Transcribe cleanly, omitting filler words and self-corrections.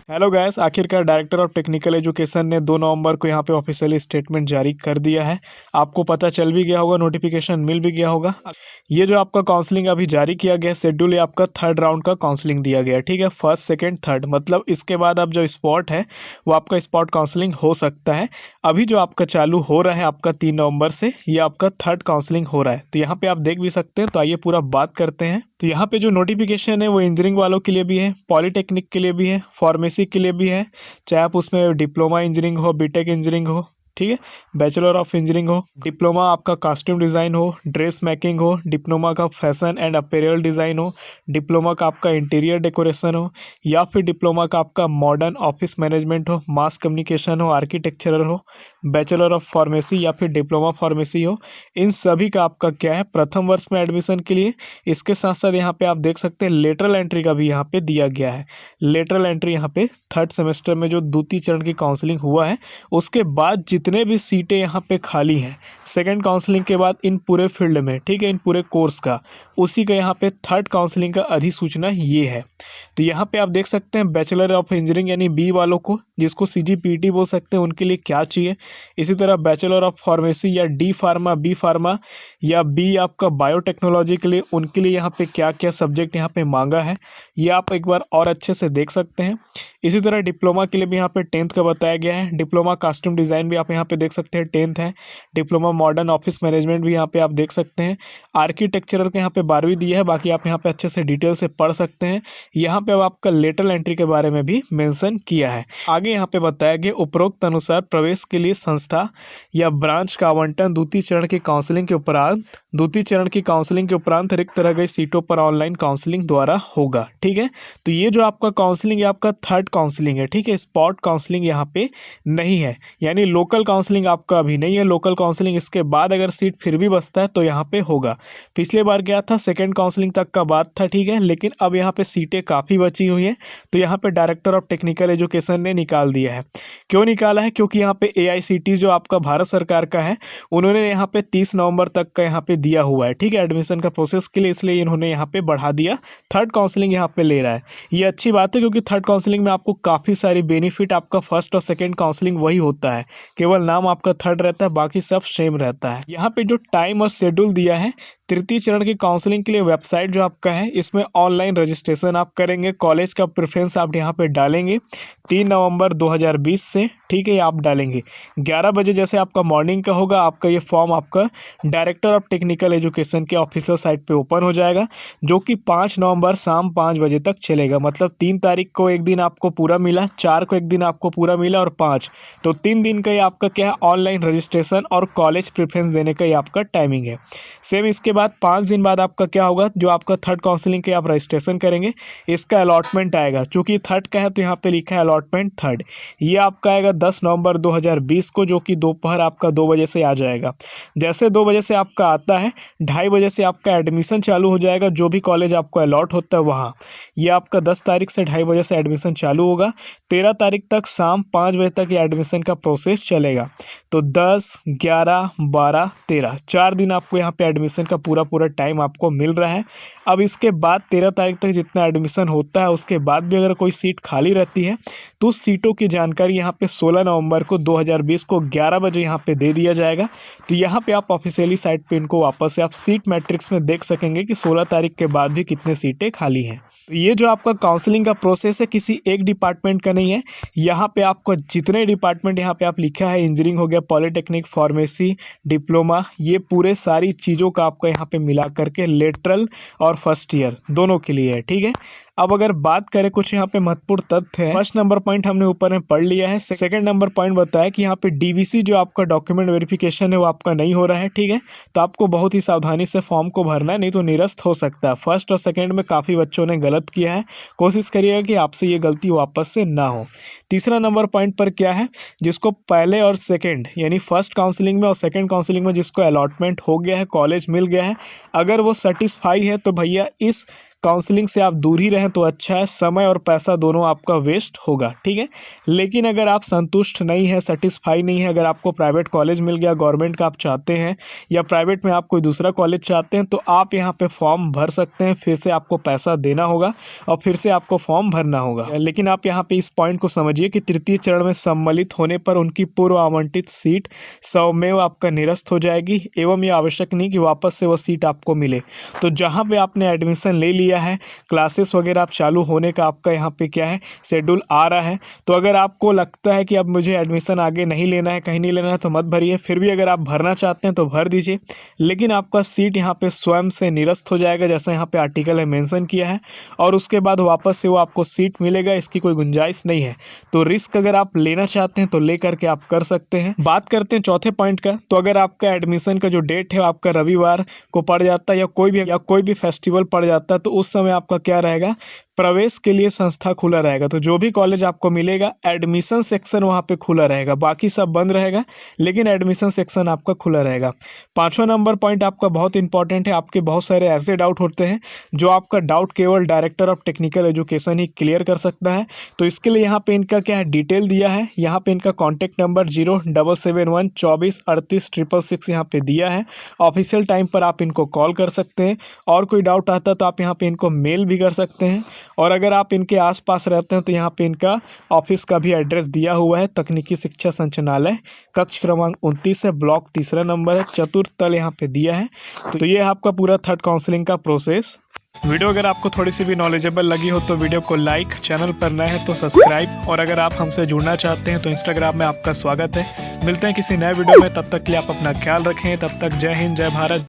Hello guys, आखिरकार director of technical education ने 2 नवंबर को यहाँ पे ऑफिशियली स्टेटमेंट जारी कर दिया है। आपको पता चल भी गया होगा, नोटिफिकेशन मिल भी गया होगा। ये जो आपका काउंसलिंग अभी जारी किया गया शेड्यूल, ये आपका 3rd राउंड का काउंसलिंग दिया गया है। ठीक है, 1st, 2nd, 3rd, मतलब इसके बाद अब जो स्पॉट है वो आपका स्पॉट काउंसलिंग हो सकता है। अभी जो आपका चालू हो रहा है आपका 3 नवंबर से, ये आपका 3rd काउंसलिंग हो रहा है। तो यहाँ पे आप देख भी सकते हैं। तो आइए पूरा बात करते हैं। तो यहाँ पे जो नोटिफिकेशन है वो इंजीनियरिंग वालों के लिए भी है, पॉलीटेक्निक के लिए भी है, फार्मेसी के लिए भी है, चाहे आप उसमें डिप्लोमा इंजीनियरिंग हो, बीटेक इंजीनियरिंग हो, ठीक है, बैचलर ऑफ इंजीनियरिंग हो, डिप्लोमा आपका कॉस्ट्यूम डिज़ाइन हो, ड्रेस मेकिंग हो, डिप्लोमा का फैशन एंड अपैरल डिज़ाइन हो, डिप्लोमा का आपका इंटीरियर डेकोरेशन हो, या फिर डिप्लोमा का आपका मॉडर्न ऑफिस मैनेजमेंट हो, मास कम्युनिकेशन हो, आर्किटेक्चरल हो, बैचलर ऑफ फार्मेसी या फिर डिप्लोमा फार्मेसी हो, इन सभी का आपका क्या है प्रथम वर्ष में एडमिशन के लिए। इसके साथ साथ यहाँ पे आप देख सकते हैं लेटरल एंट्री का भी यहाँ पे दिया गया है। लेटरल एंट्री यहाँ पे 3rd सेमेस्टर में जो द्वितीय चरण की काउंसलिंग हुआ है उसके बाद जितने भी सीटें यहाँ पे खाली हैं 2nd काउंसलिंग के बाद इन पूरे फील्ड में, ठीक है, इन पूरे कोर्स का, उसी का यहाँ पे 3rd काउंसलिंग का अधिसूचना ये है। तो यहाँ पे आप देख सकते हैं बैचलर ऑफ इंजीनियरिंग यानी बी वालों को, जिसको CGPT बोल सकते हैं, उनके लिए क्या चाहिए। इसी तरह बैचलर ऑफ फार्मेसी या डी फार्मा, बी फार्मा या बी आपका बायोटेक्नोलॉजी के लिए, उनके लिए यहाँ पे क्या क्या सब्जेक्ट यहाँ पे मांगा है ये आप एक बार और अच्छे से देख सकते हैं। इसी तरह डिप्लोमा के लिए भी यहाँ पे 10th का बताया गया है। डिप्लोमा कॉस्ट्यूम डिज़ाइन भी आप यहाँ पे देख सकते हैं 10th है। डिप्लोमा मॉडर्न ऑफिस मैनेजमेंट भी यहाँ पे आप देख सकते हैं। आर्किटेक्चरल के यहाँ पे 12वीं दिया है, बाकी आप यहाँ पे अच्छे से डिटेल से पढ़ सकते हैं। यहाँ पे अब आपका लेटरल एंट्री के बारे में भी मेंशन किया है। आगे यहाँ पे बताया गया उपरोक्त अनुसार प्रवेश के लिए संस्था या ब्रांच का आवंटन द्वितीय चरण की काउंसलिंग के उपरांत रिक्त रह गई सीटों पर ऑनलाइन काउंसलिंग द्वारा होगा। ठीक है, तो ये जो आपका काउंसलिंग है आपका 3rd काउंसलिंग है। ठीक है, स्पॉट काउंसलिंग यहाँ पे नहीं है, यानी लोकल काउंसलिंग आपका अभी नहीं है। लोकल काउंसलिंग इसके बाद अगर सीट फिर भी बचता है तो यहाँ पे होगा। पिछले बार क्या था, 2nd काउंसलिंग तक का बात था, ठीक है, लेकिन अब यहाँ पे सीटें काफ़ी बची हुई हैं। तो यहाँ पे डायरेक्टर ऑफ टेक्निकल एजुकेशन ने निकाल दिया है। क्यों निकाला है? क्योंकि यहाँ पे AICTE जो आपका भारत सरकार का है, उन्होंने यहाँ पे 30 नवंबर तक का यहाँ पे दिया हुआ है, ठीक है, एडमिशन का प्रोसेस के लिए, इसलिए इन्होंने यहाँ पे बढ़ा दिया। 3rd काउंसलिंग यहाँ पे ले रहा है। ये अच्छी बात है क्योंकि 3rd काउंसलिंग में आपको काफ़ी सारी बेनिफिट, आपका 1st और 2nd काउंसलिंग वही होता है, केवल नाम आपका 3rd रहता है, बाकी सब सेम रहता है। यहाँ पे जो टाइम और शेड्यूल दिया है तृतीय चरण की काउंसलिंग के लिए, वेबसाइट जो आपका है इसमें ऑनलाइन रजिस्ट्रेशन आप करेंगे, कॉलेज का प्रेफरेंस आप यहाँ पे डालेंगे 3 नवंबर 2020 से, ठीक है, आप डालेंगे 11 बजे जैसे आपका मॉर्निंग का होगा। आपका ये फॉर्म आपका डायरेक्टर ऑफ टेक्निकल एजुकेशन के ऑफिशियल साइट पे ओपन हो जाएगा, जो कि 5 नवंबर शाम 5 बजे तक चलेगा। मतलब 3 तारीख को एक दिन आपको पूरा मिला, 4 को एक दिन आपको पूरा मिला और 5, तो 3 दिन का ये आपका क्या है, ऑनलाइन रजिस्ट्रेशन और कॉलेज प्रेफरेंस देने का ये आपका टाइमिंग है। सेम इसके बाद 5 दिन बाद आपका क्या होगा, जो आपका 3rd काउंसलिंग के आप रजिस्ट्रेशन करेंगे, इसका अलॉटमेंट आएगा। चूंकि 3rd का है तो यहाँ पे लिखा है अलॉटमेंट 3rd, ये आपका आएगा 10 नवंबर 2020 को, जो कि दोपहर आपका 2 बजे से आ जाएगा। जैसे 2 बजे से आपका आता है, 2:30 बजे से आपका एडमिशन चालू हो जाएगा, जो भी कॉलेज आपको अलॉट होता है वहाँ। ये आपका 10 तारीख से 2:30 बजे से एडमिशन चालू होगा, 13 तारीख तक शाम 5 बजे तक ये एडमिशन का प्रोसेस चलेगा। तो 10, 11, 12, 13 4 दिन आपको यहाँ पे एडमिशन का पूरा टाइम आपको मिल रहा है। अब इसके बाद 13 तारीख तक जितना एडमिशन होता है, उसके बाद भी अगर कोई सीट खाली रहती है तो उस सीटों की जानकारी यहाँ पे 16 नवंबर को 2020 को 11 बजे यहाँ पे दे दिया जाएगा। तो यहाँ पे आप ऑफिशियली साइट पे इनको वापस से आप सीट मैट्रिक्स में देख सकेंगे कि 16 तारीख के बाद भी कितने सीटें खाली हैं। तो ये जो आपका काउंसलिंग का प्रोसेस है किसी एक डिपार्टमेंट का नहीं है। यहाँ पे आपको जितने डिपार्टमेंट यहाँ पे आप लिखा है, इंजीनियरिंग हो गया, पॉलीटेक्निक, फार्मेसी, डिप्लोमा, ये पूरे सारी चीज़ों का आपका यहाँ पे मिला करके लेटरल और फर्स्ट ईयर दोनों के लिए है। ठीक है, अब अगर बात करें कुछ यहाँ पे महत्वपूर्ण तथ्य है। फर्स्ट नंबर पॉइंट हमने ऊपर में पढ़ लिया है। 2nd नंबर पॉइंट बताया कि यहाँ पे DVC जो आपका डॉक्यूमेंट वेरिफिकेशन है वो आपका नहीं हो रहा है। ठीक है, तो आपको बहुत ही सावधानी से फॉर्म को भरना है, नहीं तो निरस्त हो सकता है। 1st और 2nd में काफ़ी बच्चों ने गलत किया है, कोशिश करिएगा कि आपसे ये गलती वापस से ना हो। तीसरा नंबर पॉइंट पर क्या है, जिसको पहले और 2nd यानी 1st काउंसलिंग में और 2nd काउंसलिंग में जिसको अलॉटमेंट हो गया है, कॉलेज मिल गया है, अगर वो सेटिस्फाई है तो भैया इस काउंसलिंग से आप दूर ही रहें तो अच्छा है, समय और पैसा दोनों आपका वेस्ट होगा, ठीक है। लेकिन अगर आप संतुष्ट नहीं है, सेटिस्फाई नहीं है, अगर आपको प्राइवेट कॉलेज मिल गया, गवर्नमेंट का आप चाहते हैं या प्राइवेट में आप कोई दूसरा कॉलेज चाहते हैं, तो आप यहाँ पे फॉर्म भर सकते हैं। फिर से आपको पैसा देना होगा और फिर से आपको फॉर्म भरना होगा। लेकिन आप यहाँ पे इस पॉइंट को समझिए कि तृतीय चरण में सम्मिलित होने पर उनकी पूर्व आवंटित सीट स्वमेव आपका निरस्त हो जाएगी एवं ये आवश्यक नहीं कि वापस से वो सीट आपको मिले। तो जहाँ पे आपने एडमिशन ले लिया है, क्लासेस वगैरह आप चालू होने का आपका यहाँ पे क्या है शेड्यूल आ रहा है, तो अगर आपको लगता है कि अब मुझे एडमिशन आगे नहीं लेना है, कहीं नहीं लेना है, तो मत भरिए। फिर भी अगर आप भरना चाहते हैं तो भर दीजिए, लेकिन आपका सीट यहाँ पे स्वयं से निरस्त हो जाएगा जैसा यहाँ पे आर्टिकल में मेंशन किया है, और उसके बाद वापस से वो आपको सीट मिलेगा, इसकी कोई गुंजाइश नहीं है। तो रिस्क अगर आप लेना चाहते हैं तो ले करके आप कर सकते हैं। बात करते हैं चौथे पॉइंट का। तो अगर आपका एडमिशन का जो डेट है आपका रविवार को पड़ जाता है या कोई भी फेस्टिवल पड़ जाता है, तो उस समय आपका क्या रहेगा, प्रवेश के लिए संस्था खुला रहेगा। तो जो भी कॉलेज आपको मिलेगा एडमिशन सेक्शन वहाँ पे खुला रहेगा, बाकी सब बंद रहेगा, लेकिन एडमिशन सेक्शन आपका खुला रहेगा। पांचवा नंबर पॉइंट आपका बहुत इंपॉर्टेंट है। आपके बहुत सारे ऐसे डाउट होते हैं जो आपका डाउट केवल director of technical education he clear कर सकता है। तो इसके लिए यहाँ पे इनका क्या है डिटेल दिया है। यहाँ पे इनका कॉन्टैक्ट नंबर 0771 24 38 666 यहाँ पे दिया है। ऑफिशियल टाइम पर आप इनको कॉल कर सकते हैं, और कोई डाउट आता है तो आप यहाँ पे इनको मेल भी कर सकते हैं। और अगर आप इनके आसपास रहते हैं तो यहाँ पे इनका ऑफिस का भी एड्रेस दिया हुआ है। तकनीकी शिक्षा संचालनालय, कक्ष क्रमांक 29 है, ब्लॉक 3 नंबर है, चतुर्थ तल यहाँ पे दिया है। तो ये है आपका पूरा थर्ड काउंसलिंग का प्रोसेस। वीडियो अगर आपको थोड़ी सी भी नॉलेजेबल लगी हो तो वीडियो को लाइक, चैनल पर नए हैं तो सब्सक्राइब, और अगर आप हमसे जुड़ना चाहते हैं तो इंस्टाग्राम में आपका स्वागत है। मिलते हैं किसी नए वीडियो में, तब तक के लिए आप अपना ख्याल रखें। तब तक जय हिंद, जय भारत।